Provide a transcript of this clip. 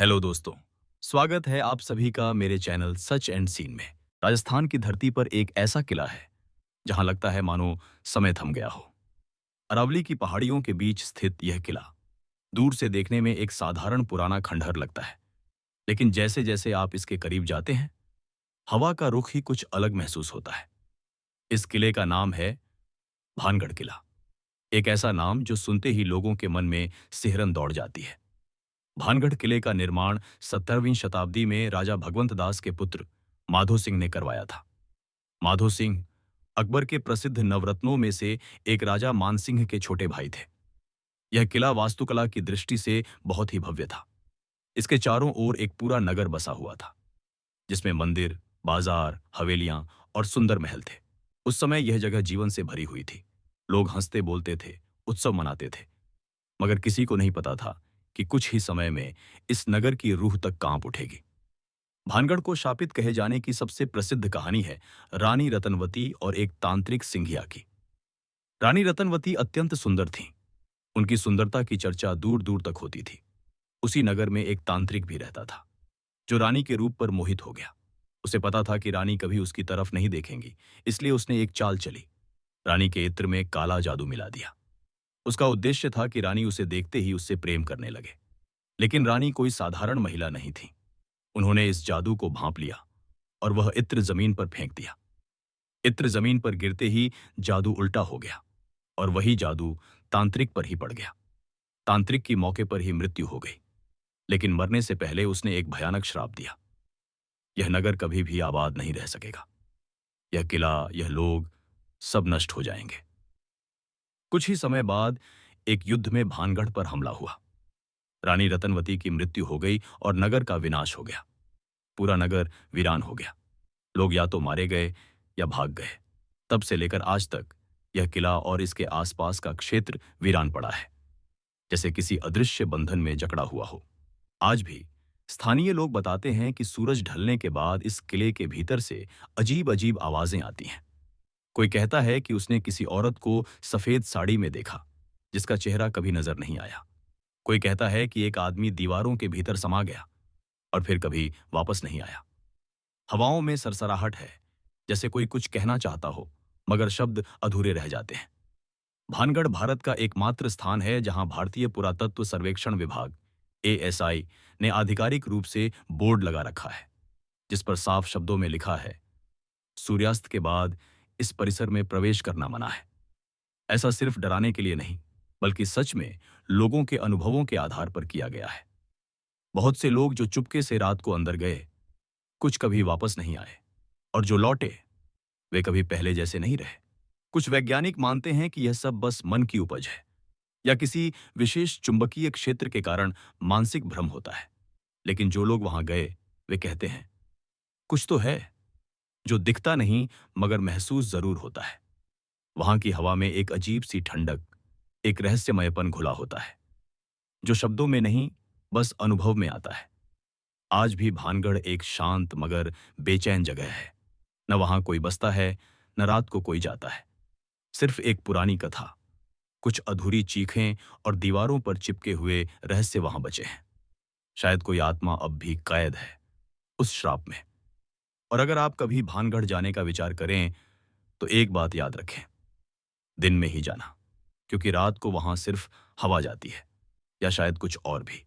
Hello दोस्तों। स्वागत है आप सभी का मेरे चैनल सच एंड सीन में। राजस्थान की धरती पर एक ऐसा किला है जहां लगता है मानो समय थम गया हो। अरावली की पहाड़ियों के बीच स्थित यह किला दूर से देखने में एक साधारण पुराना खंडहर लगता है, लेकिन जैसे जैसे आप इसके करीब जाते हैं हवा का रुख ही कुछ अलग महसूस होता है। इस किले का नाम है भानगढ़ किला। एक ऐसा नाम जो सुनते ही लोगों के मन में सिहरन दौड़ जाती है। भानगढ़ किले का निर्माण 17वीं शताब्दी में राजा भगवंत दास के पुत्र माधो सिंह ने करवाया था। माधो सिंह अकबर के प्रसिद्ध नवरत्नों में से एक राजा मानसिंह के छोटे भाई थे। यह किला वास्तुकला की दृष्टि से बहुत ही भव्य था। इसके चारों ओर एक पूरा नगर बसा हुआ था, जिसमें मंदिर, बाजार, हवेलियां और सुंदर महल थे। उस समय यह जगह जीवन से भरी हुई थी। लोग हंसते बोलते थे, उत्सव मनाते थे, मगर किसी को नहीं पता था कि कुछ ही समय में इस नगर की रूह तक कांप उठेगी। भानगढ़ को शापित कहे जाने की सबसे प्रसिद्ध कहानी है रानी रतनवती और एक तांत्रिक सिंघिया की। रानी रतनवती अत्यंत सुंदर थीं। उनकी सुंदरता की चर्चा दूर दूर तक होती थी। उसी नगर में एक तांत्रिक भी रहता था, जो रानी के रूप पर मोहित हो गया। उसे पता था कि रानी कभी उसकी तरफ नहीं देखेंगी, इसलिए उसने एक चाल चली। रानी के इत्र में काला जादू मिला दिया। उसका उद्देश्य था कि रानी उसे देखते ही उससे प्रेम करने लगे। लेकिन रानी कोई साधारण महिला नहीं थी। उन्होंने इस जादू को भांप लिया और वह इत्र जमीन पर फेंक दिया। इत्र जमीन पर गिरते ही जादू उल्टा हो गया और वही जादू तांत्रिक पर ही पड़ गया। तांत्रिक की मौके पर ही मृत्यु हो गई, लेकिन मरने से पहले उसने एक भयानक श्राप दिया। यह नगर कभी भी आबाद नहीं रह सकेगा। यह किला, यह लोग सब नष्ट हो जाएंगे। कुछ ही समय बाद एक युद्ध में भानगढ़ पर हमला हुआ। रानी रतनवती की मृत्यु हो गई और नगर का विनाश हो गया। पूरा नगर वीरान हो गया। लोग या तो मारे गए या भाग गए। तब से लेकर आज तक यह किला और इसके आसपास का क्षेत्र वीरान पड़ा है, जैसे किसी अदृश्य बंधन में जकड़ा हुआ हो। आज भी स्थानीय लोग बताते हैं कि सूरज ढलने के बाद इस किले के भीतर से अजीब अजीब आवाजें आती हैं। कोई कहता है कि उसने किसी औरत को सफेद साड़ी में देखा, जिसका चेहरा कभी नजर नहीं आया। कोई कहता है कि एक आदमी दीवारों के भीतर समा गया और फिर कभी वापस नहीं आया। हवाओं में सरसराहट है, जैसे कोई कुछ कहना चाहता हो, मगर शब्द अधूरे रह जाते हैं। भानगढ़ भारत का एकमात्र स्थान है जहां भारतीय पुरातत्व सर्वेक्षण विभाग एएसआई ने आधिकारिक रूप से बोर्ड लगा रखा है, जिस पर साफ शब्दों में लिखा है, सूर्यास्त के बाद इस परिसर में प्रवेश करना मना है। ऐसा सिर्फ डराने के लिए नहीं, बल्कि सच में लोगों के अनुभवों के आधार पर किया गया है। बहुत से लोग जो चुपके से रात को अंदर गए, कुछ कभी वापस नहीं आए, और जो लौटे वे कभी पहले जैसे नहीं रहे। कुछ वैज्ञानिक मानते हैं कि यह सब बस मन की उपज है या किसी विशेष चुंबकीय क्षेत्र के कारण मानसिक भ्रम होता है। लेकिन जो लोग वहां गए वे कहते हैं, कुछ तो है जो दिखता नहीं मगर महसूस जरूर होता है। वहां की हवा में एक अजीब सी ठंडक, एक रहस्यमयपन घुला होता है, जो शब्दों में नहीं बस अनुभव में आता है। आज भी भानगढ़ एक शांत मगर बेचैन जगह है। न वहां कोई बसता है, न रात को कोई जाता है। सिर्फ एक पुरानी कथा, कुछ अधूरी चीखें और दीवारों पर चिपके हुए रहस्य वहां बचे हैं। शायद कोई आत्मा अब भी कैद है उस श्राप में। और अगर आप कभी भानगढ़ जाने का विचार करें तो एक बात याद रखें, दिन में ही जाना, क्योंकि रात को वहां सिर्फ हवा जाती है, या शायद कुछ और भी।